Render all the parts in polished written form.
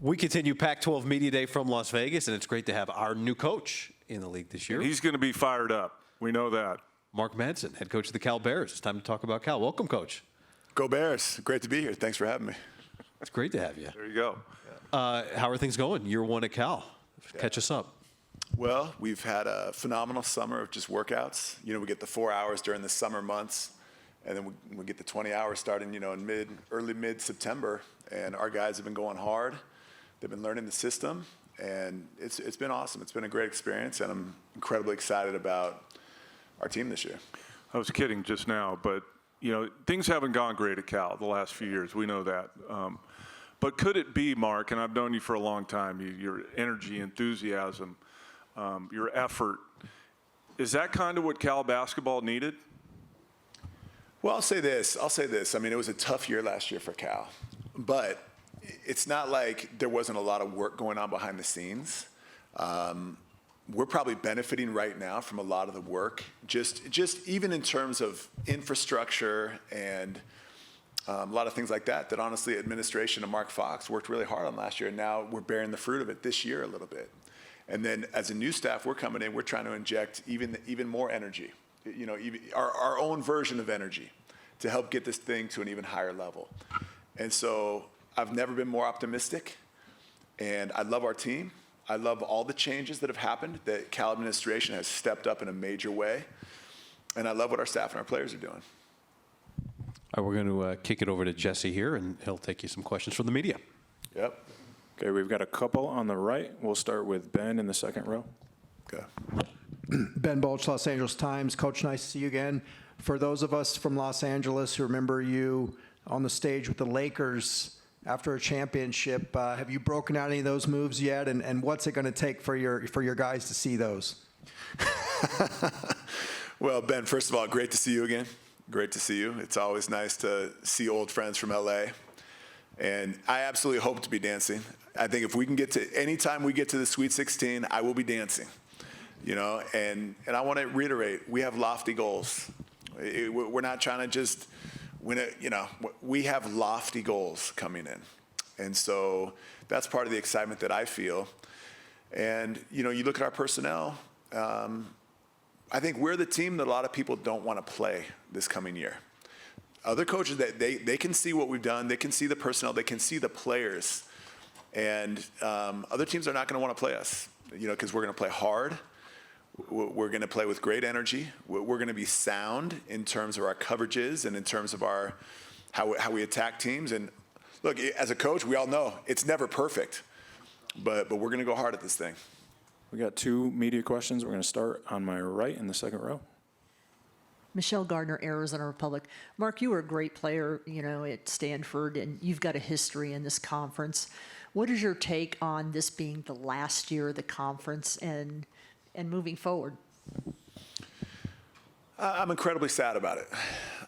We continue Pac-12 Media Day from Las Vegas, and it's great to have our new coach in the league this year. And he's going to be fired up. We know that. Mark Madsen, head coach of the Cal Bears. It's time to talk about Cal. Welcome, Coach. Go Bears. Great to be here. Thanks for having me. It's great to have you. There you go. How are things going? Year one at Cal. Catch us up. Well, we've had a phenomenal summer of just workouts. You know, we get the 4 hours during the summer months, and then we get the 20 hours starting, you know, in early mid-September. And our guys have been going hard. They've been learning the system, and it's been awesome. It's been a great experience, and I'm incredibly excited about our team this year. I was kidding just now, but, you know, things haven't gone great at Cal the last few years. We know that. But could it be, Mark, and I've known you for a long time, your energy, enthusiasm, your effort, is that kind of what Cal basketball needed? Well, I'll say this. I mean, it was a tough year last year for Cal, but it's not like there wasn't a lot of work going on behind the scenes. We're probably benefiting right now from a lot of the work, just even in terms of infrastructure and a lot of things like that, that honestly administration and Mark Fox worked really hard on last year, and now we're bearing the fruit of it this year a little bit. And then as a new staff, we're coming in, we're trying to inject even more energy, you know, even our own version of energy to help get this thing to an even higher level. And so I've never been more optimistic, and I love our team. I love all the changes that have happened, that Cal administration has stepped up in a major way, and I love what our staff and our players are doing. All right, we're going to kick it over to Jesse here, and he'll take you some questions from the media. Yep. Okay, we've got a couple on the right. We'll start with Ben in the second row. Okay. Ben Bulch, Los Angeles Times. Coach, nice to see you again. For those of us from Los Angeles who remember you on the stage with the Lakers after a championship, have you broken out any of those moves yet? And what's it going to take for your guys to see those? Well, Ben, first of all, great to see you again. Great to see you. It's always nice to see old friends from LA. And I absolutely hope to be dancing. I think if we can get to, anytime we get to the Sweet 16, I will be dancing. You know, and I want to reiterate, we have lofty goals. We're not trying to just win it, you know, we have lofty goals coming in. And so that's part of the excitement that I feel. And, you know, you look at our personnel, I think we're the team that a lot of people don't want to play this coming year. Other coaches, they can see what we've done. They can see the personnel. They can see the players. And other teams are not going to want to play us, you know, because we're going to play hard. We're going to play with great energy. We're going to be sound in terms of our coverages and in terms of our how we attack teams. And look, as a coach, we all know it's never perfect, but we're going to go hard at this thing. We got two media questions. We're going to start on my right in the second row. Michelle Gardner, Arizona Republic. Mark, you were a great player, you know, at Stanford, and you've got a history in this conference. What is your take on this being the last year of the conference and moving forward? I'm incredibly sad about it.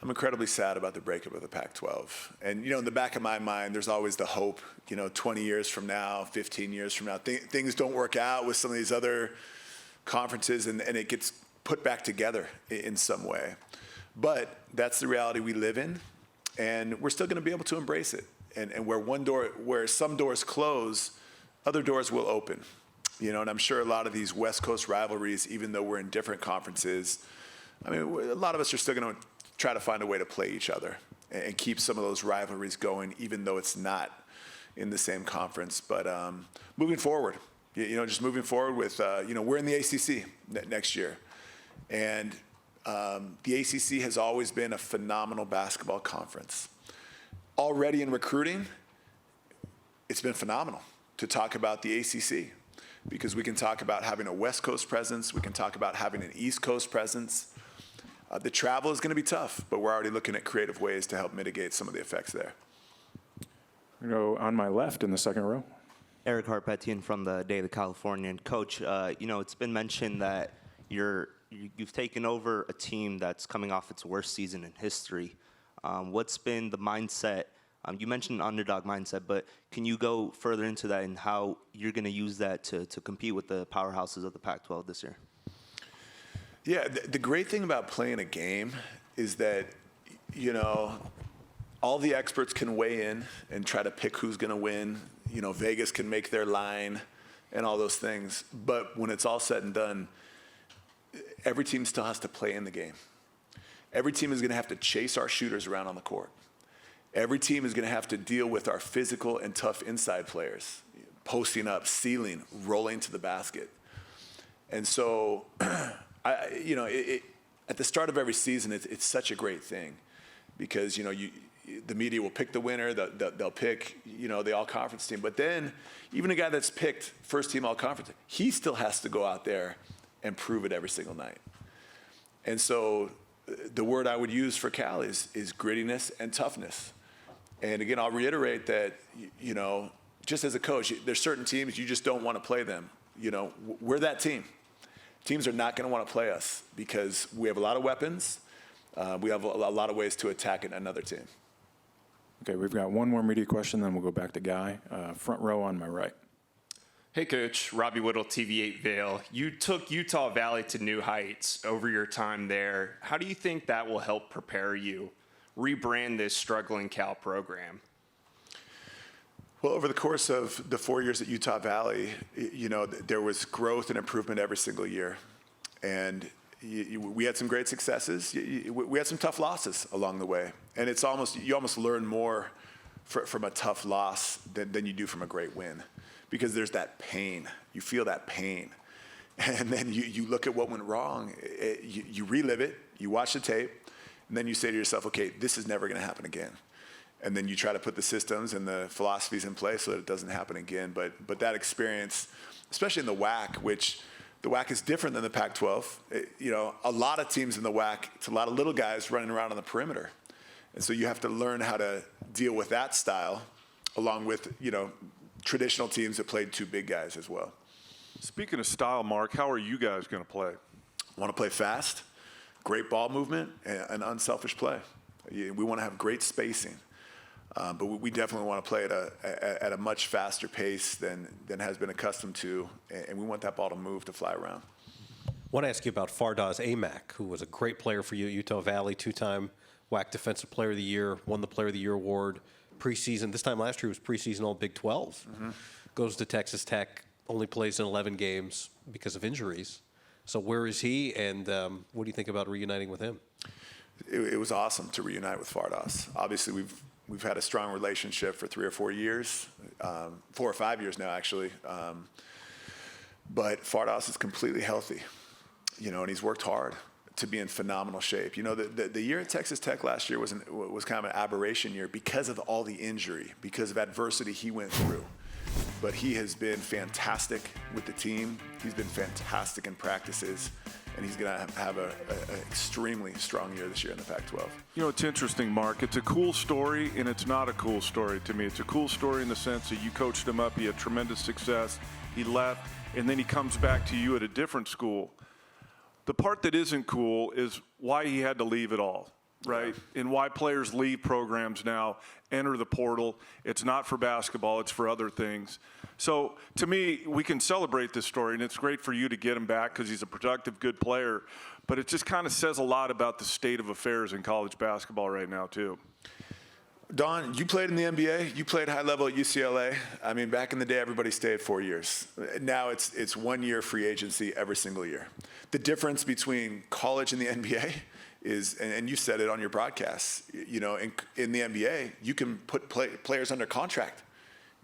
I'm incredibly sad about the breakup of the Pac-12. And, you know, in the back of my mind, there's always the hope, you know, 20 years from now, 15 years from now, things don't work out with some of these other conferences and it gets put back together in some way. But that's the reality we live in, and we're still going to be able to embrace it. And where some doors close, other doors will open. You know, and I'm sure a lot of these West Coast rivalries, even though we're in different conferences, I mean, a lot of us are still going to try to find a way to play each other and keep some of those rivalries going, even though it's not in the same conference. But moving forward, you know, just moving forward with, you know, we're in the ACC next year. And the ACC has always been a phenomenal basketball conference. Already in recruiting, it's been phenomenal to talk about the ACC, because we can talk about having a West Coast presence, we can talk about having an East Coast presence. The travel is going to be tough, but we're already looking at creative ways to help mitigate some of the effects there. We go on my left in the second row. Eric Harpetian from the Daily Californian. Coach, you know, it's been mentioned that you've taken over a team that's coming off its worst season in history. What's been the mindset? You mentioned an underdog mindset, but can you go further into that and how you're going to use that to compete with the powerhouses of the Pac-12 this year? Yeah, the great thing about playing a game is that, you know, all the experts can weigh in and try to pick who's going to win. You know, Vegas can make their line and all those things. But when it's all said and done, every team still has to play in the game. Every team is going to have to chase our shooters around on the court. Every team is going to have to deal with our physical and tough inside players, posting up, stealing, rolling to the basket. And so, at the start of every season, it's such a great thing because, the media will pick the winner, they'll pick, the all-conference team. But then even a guy that's picked first-team all-conference, he still has to go out there and prove it every single night. And so the word I would use for Cal is grittiness and toughness. And again, I'll reiterate that, just as a coach, there's certain teams you just don't want to play them. We're that team. Teams are not going to want to play us because we have a lot of weapons. We have a lot of ways to attack another team. Okay, we've got one more media question, then we'll go back to Guy. Front row on my right. Hey, Coach. Robbie Whittle, TV8 Vail. You took Utah Valley to new heights over your time there. How do you think that will help prepare you, rebrand this struggling Cal program? Well, over the course of the 4 years at Utah Valley, there was growth and improvement every single year. And we had some great successes. We had some tough losses along the way. And you almost learn more from a tough loss than you do from a great win. Because there's that pain. You feel that pain. And then you look at what went wrong. You relive it. You watch the tape. And then you say to yourself, okay, this is never going to happen again. And then you try to put the systems and the philosophies in place so that it doesn't happen again. But that experience, especially in the WAC, which the WAC is different than the Pac-12. A lot of teams in the WAC, it's a lot of little guys running around on the perimeter. And so you have to learn how to deal with that style along with, traditional teams that played two big guys as well. Speaking of style, Mark, how are you guys going to play? Want to play fast, great ball movement, and unselfish play. We want to have great spacing. But we definitely want to play at a much faster pace than has been accustomed to, and we want that ball to move, to fly around. I want to ask you about Fardaws Aimaq, who was a great player for you at Utah Valley, two-time WAC Defensive Player of the Year, won the Player of the Year award preseason. This time last year was preseason All Big 12. Mm-hmm. Goes to Texas Tech, only plays in 11 games because of injuries. So where is he, and what do you think about reuniting with him? It was awesome to reunite with Fardaws. Obviously, we've had a strong relationship for 3 or 4 years, 4 or 5 years now, actually. But Fardaws is completely healthy, and he's worked hard to be in phenomenal shape. The year at Texas Tech last year was kind of an aberration year because of all the injury, because of adversity he went through. But he has been fantastic with the team. He's been fantastic in practices. And he's going to have an extremely strong year this year in the Pac-12. It's interesting, Mark. It's a cool story, and it's not a cool story to me. It's a cool story in the sense that you coached him up. He had tremendous success. He left, and then he comes back to you at a different school. The part that isn't cool is why he had to leave it all, right? Yeah. And why players leave programs now, enter the portal. It's not for basketball. It's for other things. So, to me, we can celebrate this story, and it's great for you to get him back because he's a productive, good player. But it just kind of says a lot about the state of affairs in college basketball right now, too. Don, you played in the NBA. You played high level at UCLA. I mean, back in the day, everybody stayed 4 years. Now it's 1 year free agency every single year. The difference between college and the NBA is, and you said it on your broadcast, in the NBA, you can put players under contract.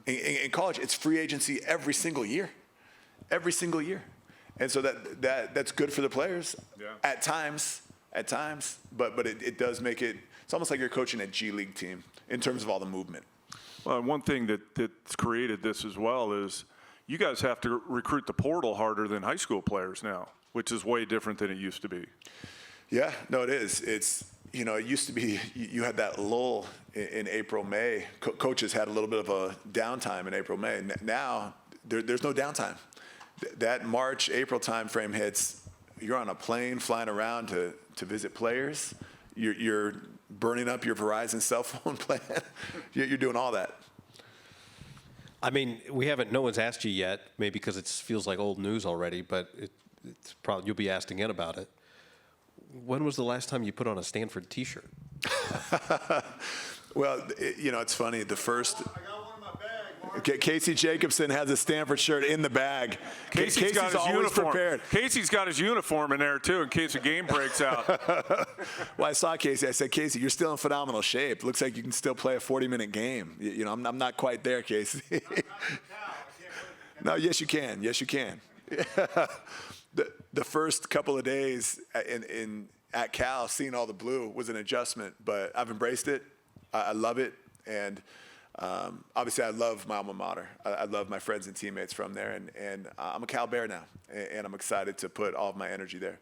In college, it's free agency every single year. Every single year. And so that's good for the players at times, but it does make it, it's almost like you're coaching a G League team in terms of all the movement. Well, one thing that's created this as well is you guys have to recruit the portal harder than high school players now, which is way different than it used to be. Yeah, no, it is. It used to be you had that lull in April, May. Coaches had a little bit of a downtime in April, May. Now there's no downtime. That March, April time frame hits, you're on a plane flying around to visit players. You're burning up your Verizon cell phone plan. You're doing all that. I mean, no one's asked you yet, maybe because it feels like old news already, but it's probably, you'll be asked again about it. When was the last time you put on a Stanford t-shirt? Well, it's funny. The first. Casey Jacobson has a Stanford shirt in the bag. Casey's got his always uniform. prepared. Casey's got his uniform in there too, in case a game breaks out. Well, I saw Casey. I said, Casey, you're still in phenomenal shape. Looks like you can still play a 40-minute game. I'm not quite there, Casey. No, yes, you can. Yes, you can. The first couple of days at Cal, seeing all the blue was an adjustment, but I've embraced it. I love it, and obviously I love my alma mater. I love my friends and teammates from there, and I'm a Cal Bear now, and I'm excited to put all of my energy there.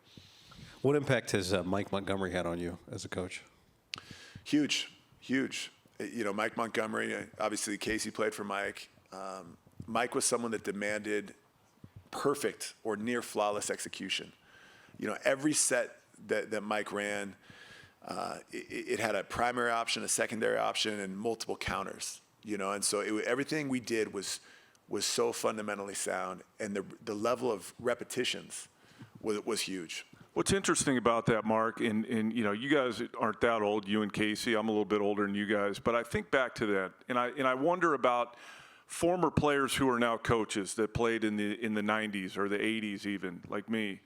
What impact has Mike Montgomery had on you as a coach? Huge. Mike Montgomery, obviously Casey played for Mike. Mike was someone that demanded perfect or near flawless execution. Every set that Mike ran, it had a primary option, a secondary option, and multiple counters. And so everything we did was so fundamentally sound, and the level of repetitions was huge. What's interesting about that, Mark, and you guys aren't that old, you and Casey. I'm a little bit older than you guys, but I think back to that, and I wonder about former players who are now coaches that played in the 90s or the 80s even, like me.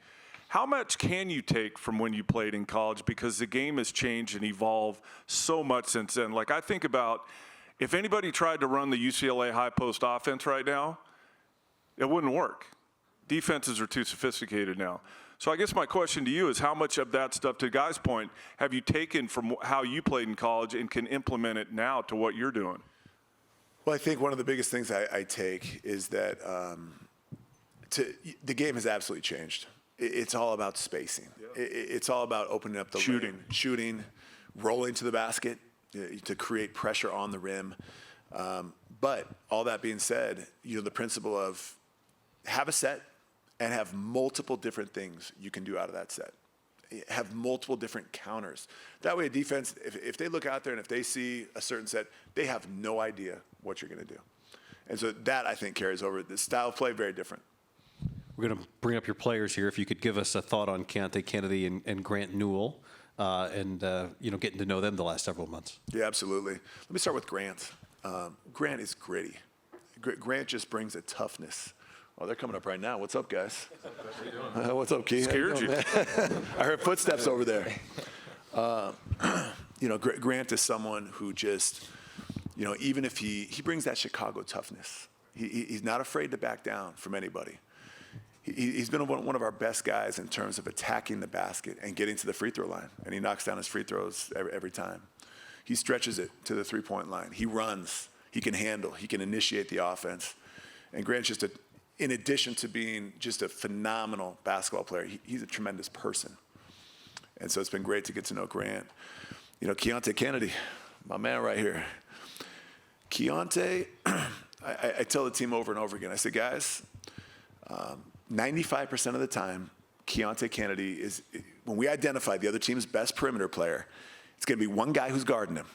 How much can you take from when you played in college? Because the game has changed and evolved so much since then. Like, I think about if anybody tried to run the UCLA high post offense right now, it wouldn't work. Defenses are too sophisticated now. So I guess my question to you is, how much of that stuff, to Guy's point, have you taken from how you played in college and can implement it now to what you're doing? Well, I think one of the biggest things I take is that the game has absolutely changed. It's all about spacing. Yeah. It's all about opening up the shooting, rolling to the basket to create pressure on the rim. But all that being said, the principle of have a set and have multiple different things you can do out of that set. Have multiple different counters. That way a defense, if they look out there and if they see a certain set, they have no idea what you're going to do. And so that, I think, carries over. The style of play, very different. We're going to bring up your players here. If you could give us a thought on Keontae Kennedy and Grant Newell, and getting to know them the last several months. Yeah, absolutely. Let me start with Grant. Grant is gritty. Grant just brings a toughness. Oh, they're coming up right now. What's up, guys? What's up, Keith? Scared you. I heard footsteps over there. Grant is someone who just, even if he brings that Chicago toughness. He's not afraid to back down from anybody. He's been one of our best guys in terms of attacking the basket and getting to the free throw line, and he knocks down his free throws every time. He stretches it to the three-point line. He runs. He can handle. He can initiate the offense. And Grant's just in addition to being just a phenomenal basketball player, he's a tremendous person. And so it's been great to get to know Grant. Keontae Kennedy, my man right here. Keontae, I tell the team over and over again, I say, guys, 95% of the time, Keontae Kennedy is, when we identify the other team's best perimeter player, it's going to be one guy who's guarding him,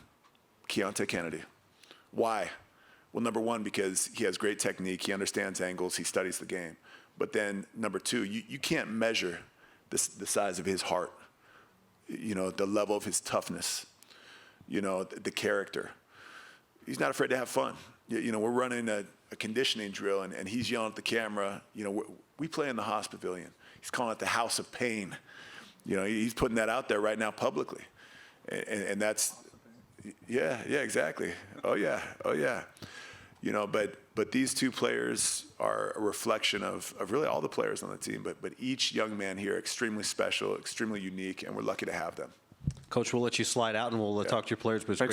Keontae Kennedy. Why? Well, number one, because he has great technique. He understands angles. He studies the game. But then, number two, you can't measure the size of his heart, the level of his toughness, the character. He's not afraid to have fun. We're running a conditioning drill, and he's yelling at the camera. We play in the Haas Pavilion. He's calling it the House of Pain. He's putting that out there right now publicly. And that's, yeah, exactly. Oh, yeah. But these two players are a reflection of really all the players on the team, but each young man here extremely special, extremely unique, and we're lucky to have them. Coach, we'll let you slide out, and we'll talk to your players, but it's great